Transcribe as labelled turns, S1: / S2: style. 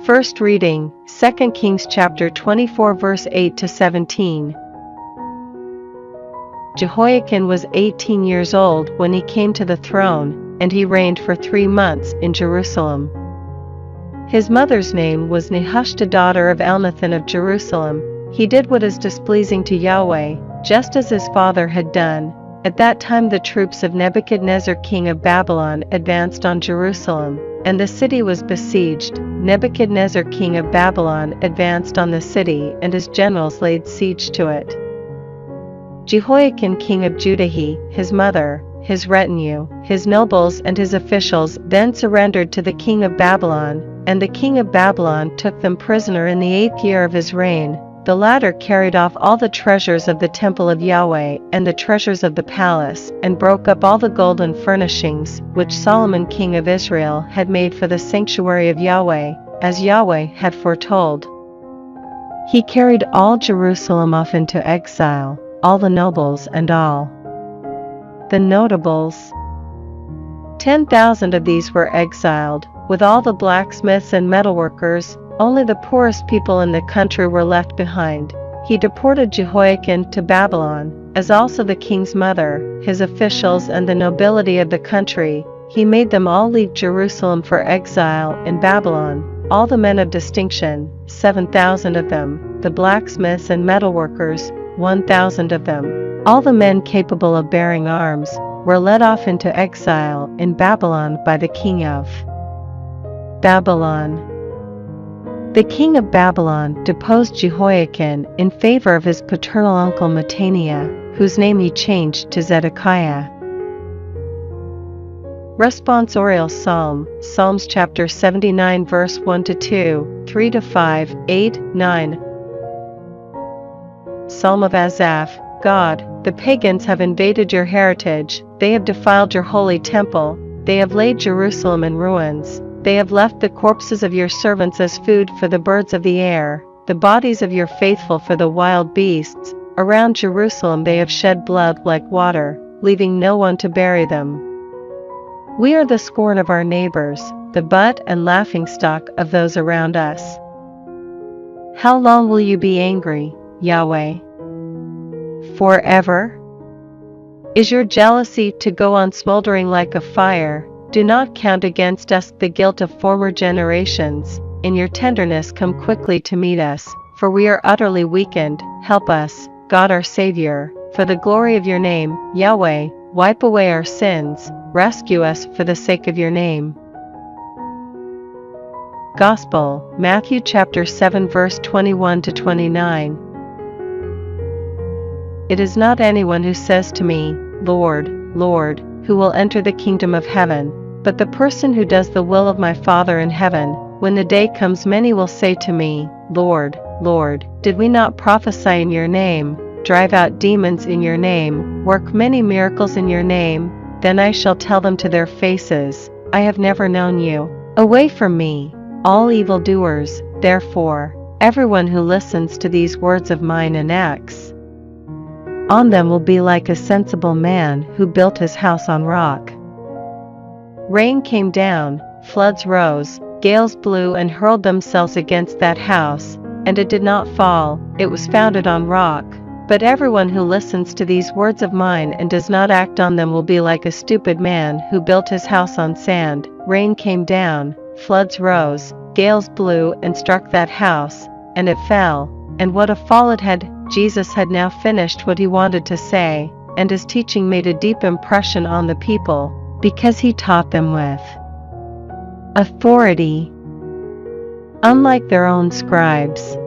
S1: First reading, 2 Kings chapter 24 verse 8 to 17. Jehoiakim was 18 years old when he came to the throne, and he reigned for 3 months in Jerusalem. His mother's name was Nehushta, daughter of Elnathan of Jerusalem. He did what is displeasing to Yahweh, just as his father had done. At that time the troops of Nebuchadnezzar king of Babylon advanced on Jerusalem, and the city was besieged. Nebuchadnezzar king of Babylon advanced on the city, and his generals laid siege to it. Jehoiakim king of Judah, his mother, his retinue, his nobles and his officials then surrendered to the king of Babylon, and the king of Babylon took them prisoner in the 8th year of his reign. The latter carried off all the treasures of the temple of Yahweh and the treasures of the palace, and broke up all the golden furnishings which Solomon king of Israel had made for the sanctuary of Yahweh, as Yahweh had foretold. He carried all Jerusalem off into exile, all the nobles and all the notables. 10,000 of these were exiled, with all the blacksmiths and metalworkers. Only the poorest people in the country were left behind. He deported Jehoiakim to Babylon, as also the king's mother, his officials and the nobility of the country. He made them all leave Jerusalem for exile in Babylon, all the men of distinction, 7,000 of them, the blacksmiths and metalworkers, 1,000 of them. All the men capable of bearing arms were led off into exile in Babylon by the king of Babylon. The king of Babylon deposed Jehoiakim in favor of his paternal uncle Mattaniah, whose name he changed to Zedekiah. Responsorial Psalm, Psalms chapter 79 verse 1 to 2, 3 to 5, 8, 9. Psalm of Asaph. God, the pagans have invaded your heritage, they have defiled your holy temple, they have laid Jerusalem in ruins. They have left the corpses of your servants as food for the birds of the air, the bodies of your faithful for the wild beasts. Around Jerusalem they have shed blood like water, leaving no one to bury them. We are the scorn of our neighbors, the butt and laughingstock of those around us. How long will you be angry, Yahweh? Forever? Is your jealousy to go on smoldering like a fire? Do not count against us the guilt of former generations. In your tenderness come quickly to meet us, for we are utterly weakened. Help us, God our Savior, for the glory of your name. Yahweh, wipe away our sins, rescue us for the sake of your name. Gospel, Matthew chapter 7 verse 21 to 29. It is not anyone who says to me, Lord, Lord, who will enter the kingdom of heaven, but the person who does the will of my Father in heaven. When the day comes many will say to me, Lord, Lord, did we not prophesy in your name, drive out demons in your name, work many miracles in your name? Then I shall tell them to their faces, I have never known you. Away from me, all evildoers. Therefore, everyone who listens to these words of mine and acts on them will be like a sensible man who built his house on rock. Rain came down, floods rose, gales blew and hurled themselves against that house, and it did not fall, it was founded on rock. But everyone who listens to these words of mine and does not act on them will be like a stupid man who built his house on sand. Rain came down, floods rose, gales blew and struck that house, and it fell, and what a fall it had. Jesus had now finished what he wanted to say, and his teaching made a deep impression on the people, because he taught them with authority, unlike their own scribes.